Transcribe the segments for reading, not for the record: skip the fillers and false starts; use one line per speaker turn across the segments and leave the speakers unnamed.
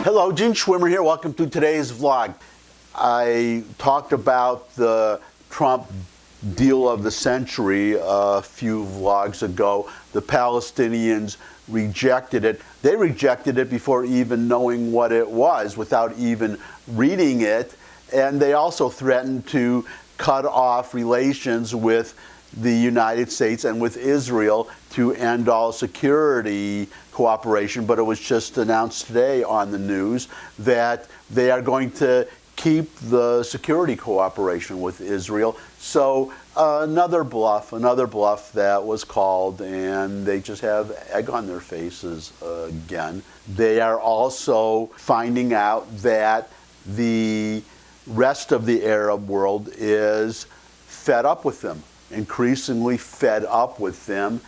Hello, Gene Schwimmer here. Welcome to today's vlog. I talked about the Trump deal of the century a few vlogs ago. The Palestinians rejected it. They rejected it before even knowing what it was, without even reading it. And they also threatened to cut off relations with the United States and with Israel to end all security cooperation. But it was just announced today on the news that they are going to keep the security cooperation with Israel. So another bluff that was called, and they just have egg on their faces again. They are also finding out that the rest of the Arab world is fed up with them, increasingly fed up with them.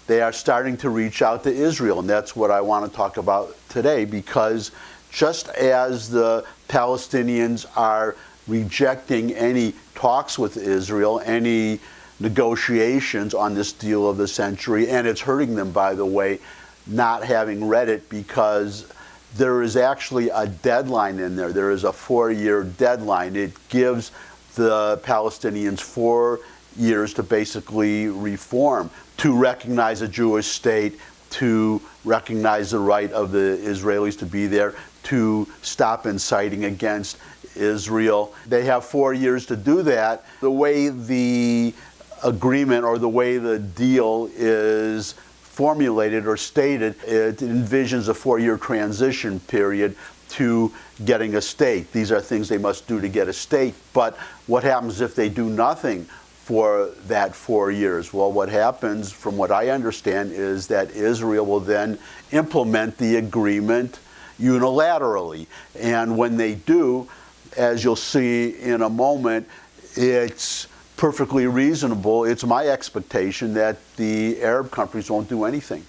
They are starting to reach out to Israel, and that's what I want to talk about today, because just as the Palestinians are rejecting any talks with Israel, any negotiations on this deal of the century, and it's hurting them, by the way, not having read it, because there is actually a deadline in there. There is a 4-year deadline. It gives the Palestinians 4 years to basically reform, to recognize a Jewish state, to recognize the right of the Israelis to be there, to stop inciting against Israel. They have 4 years to do that. The way the agreement or the way the deal is formulated or stated, it envisions a 4-year transition period to getting a state. These are things they must do to get a state. But what happens if they do nothing for that 4 years? Well, what happens, from what I understand, is that Israel will then implement the agreement unilaterally. And when they do, as you'll see in a moment, it's perfectly reasonable. It's my expectation that the Arab countries won't do anything.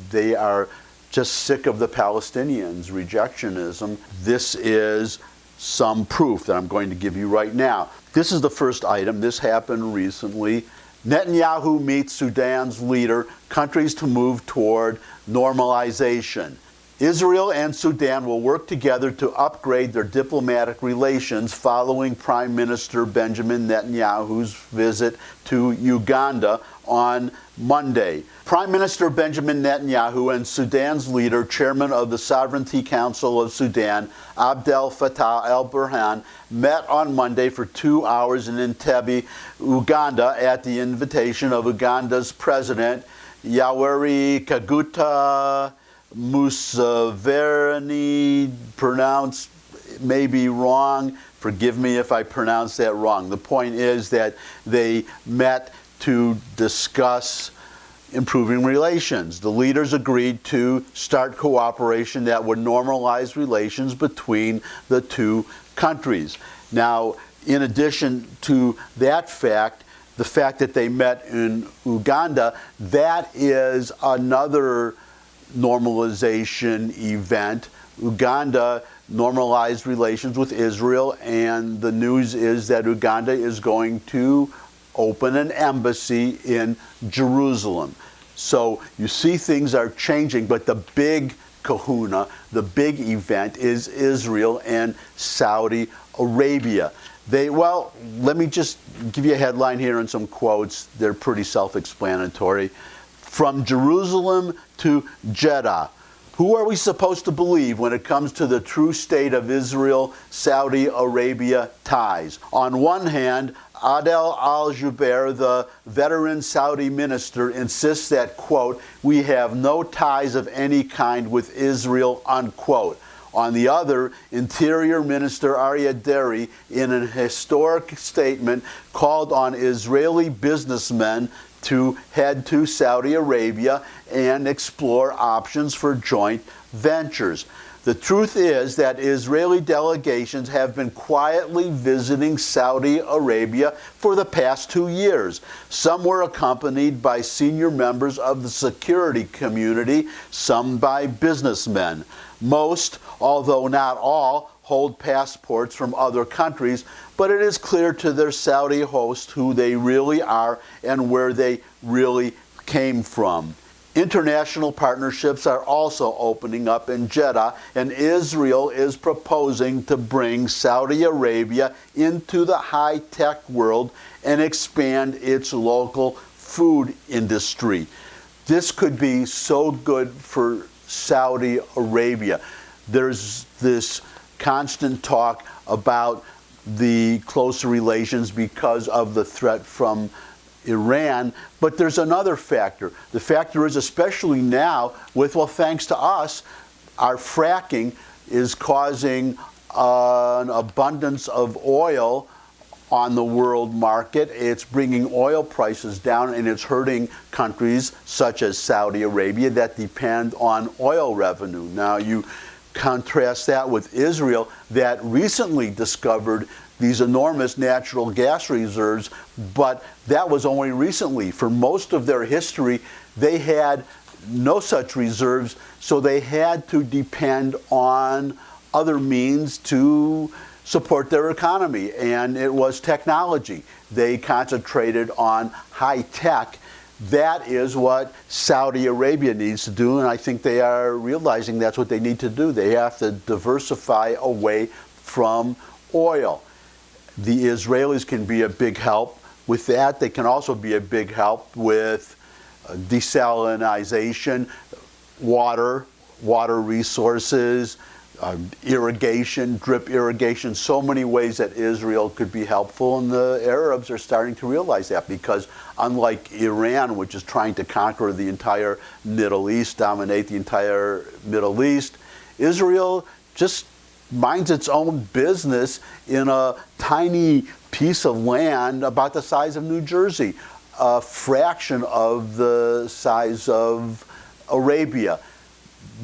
They are just sick of the Palestinians' rejectionism. This is some proof that I'm going to give you right now. This is the first item. This happened recently. Netanyahu meets Sudan's leader, countries to move toward normalization. Israel and Sudan will work together to upgrade their diplomatic relations following Prime Minister Benjamin Netanyahu's visit to Uganda on Monday. Prime Minister Benjamin Netanyahu and Sudan's leader, Chairman of the Sovereignty Council of Sudan, Abdel Fattah el-Burhan, met on Monday for 2 hours in Entebbe, Uganda, at the invitation of Uganda's President, Yoweri Kaguta Museveni. Pronounced may be wrong. Forgive me if I pronounce that wrong. The point is that they met to discuss improving relations. The leaders agreed to start cooperation that would normalize relations between the two countries. Now, in addition to that fact, the fact that they met in Uganda, that is another normalization event. Uganda normalized relations with Israel, and the news is that Uganda is going to open an embassy in Jerusalem. So you see, things are changing, but the big kahuna, the big event, is Israel and Saudi Arabia. Well, let me just give you a headline here and some quotes. They're pretty self-explanatory. From Jerusalem to Jeddah. Who are we supposed to believe when it comes to the true state of Israel-Saudi Arabia ties? On one hand, Adel al-Jubeir, the veteran Saudi minister, insists that, quote, we have no ties of any kind with Israel, unquote. On the other, Interior Minister Aryeh Deri, in an historic statement, called on Israeli businessmen to head to Saudi Arabia and explore options for joint ventures. The truth is that Israeli delegations have been quietly visiting Saudi Arabia for the past 2 years. Some were accompanied by senior members of the security community, some by businessmen. Most, although not all, hold passports from other countries, but it is clear to their Saudi host who they really are and where they really came from. International partnerships are also opening up in Jeddah, and Israel is proposing to bring Saudi Arabia into the high-tech world and expand its local food industry. This could be so good for Saudi Arabia. There's this constant talk about the closer relations because of the threat from Iran, but there's another factor. The factor is, especially now, with, well, thanks to us, our fracking is causing an abundance of oil on the world market. It's bringing oil prices down, and it's hurting countries such as Saudi Arabia that depend on oil revenue. Now, you contrast that with Israel that recently discovered these enormous natural gas reserves, but that was only recently. For most of their history, they had no such reserves, so they had to depend on other means to support their economy, and it was technology. They concentrated on high tech. That is what Saudi Arabia needs to do, and I think they are realizing that's what they need to do. They have to diversify away from oil. The Israelis can be a big help with that. They can also be a big help with desalinization, water resources, irrigation, drip irrigation, so many ways that Israel could be helpful, and the Arabs are starting to realize that, because unlike Iran, which is trying to conquer the entire Middle East, dominate the entire Middle East, Israel just minds its own business in a tiny piece of land about the size of New Jersey, a fraction of the size of Arabia.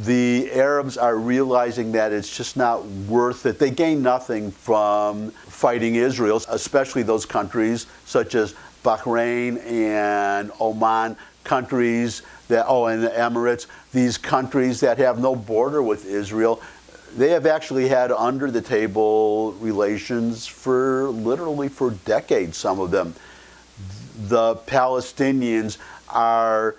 The Arabs are realizing that it's just not worth it. They gain nothing from fighting Israel, especially those countries such as Bahrain and Oman, countries that, and the Emirates, these countries that have no border with Israel. They have actually had under-the-table relations literally for decades, some of them. The Palestinians are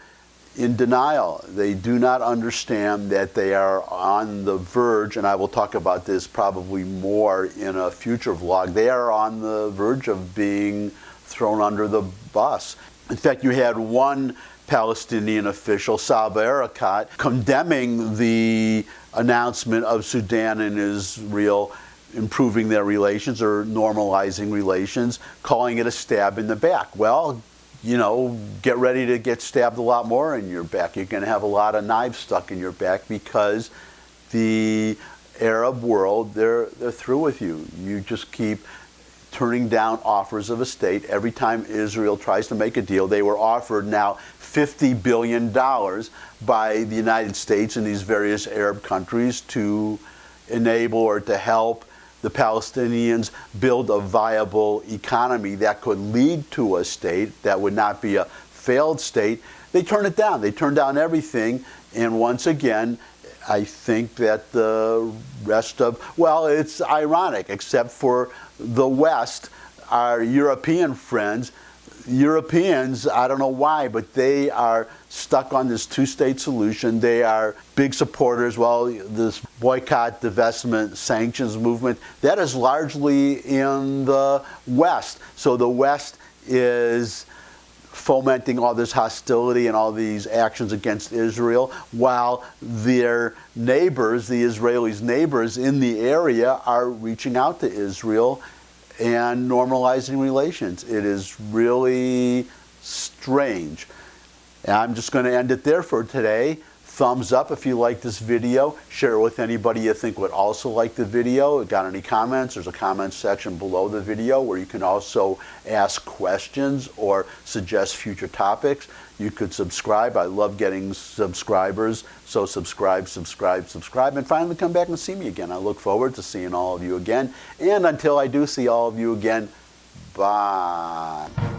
in denial. They do not understand that they are on the verge, and I will talk about this probably more in a future vlog, they are on the verge of being thrown under the bus. In fact, you had one Palestinian official, Saeb Erekat, condemning the announcement of Sudan and Israel improving their relations or normalizing relations, calling it a stab in the back. Well, you know, get ready to get stabbed a lot more in your back. You're going to have a lot of knives stuck in your back, because the Arab world, they're through with you. You just keep turning down offers of a state. Every time Israel tries to make a deal, they were offered now $50 billion by the United States and these various Arab countries to enable or to help the Palestinians build a viable economy that could lead to a state that would not be a failed state. They turned it down. They turned down everything. And once again, I think that the rest of, well, it's ironic, except for the West, our European friends. Europeans, I don't know why, but they are stuck on this two-state solution. They are big supporters. Well, this boycott, divestment, sanctions movement, that is largely in the West. So the West is fomenting all this hostility and all these actions against Israel, while their neighbors, the Israelis' neighbors in the area, are reaching out to Israel and normalizing relations. It is really strange. And I'm just going to end it there for today. Thumbs up if you like this video. Share it with anybody you think would also like the video. Got any comments? There's a comment section below the video where you can also ask questions or suggest future topics. You could subscribe. I love getting subscribers. So subscribe, and finally come back and see me again. I look forward to seeing all of you again. And until I do see all of you again, bye.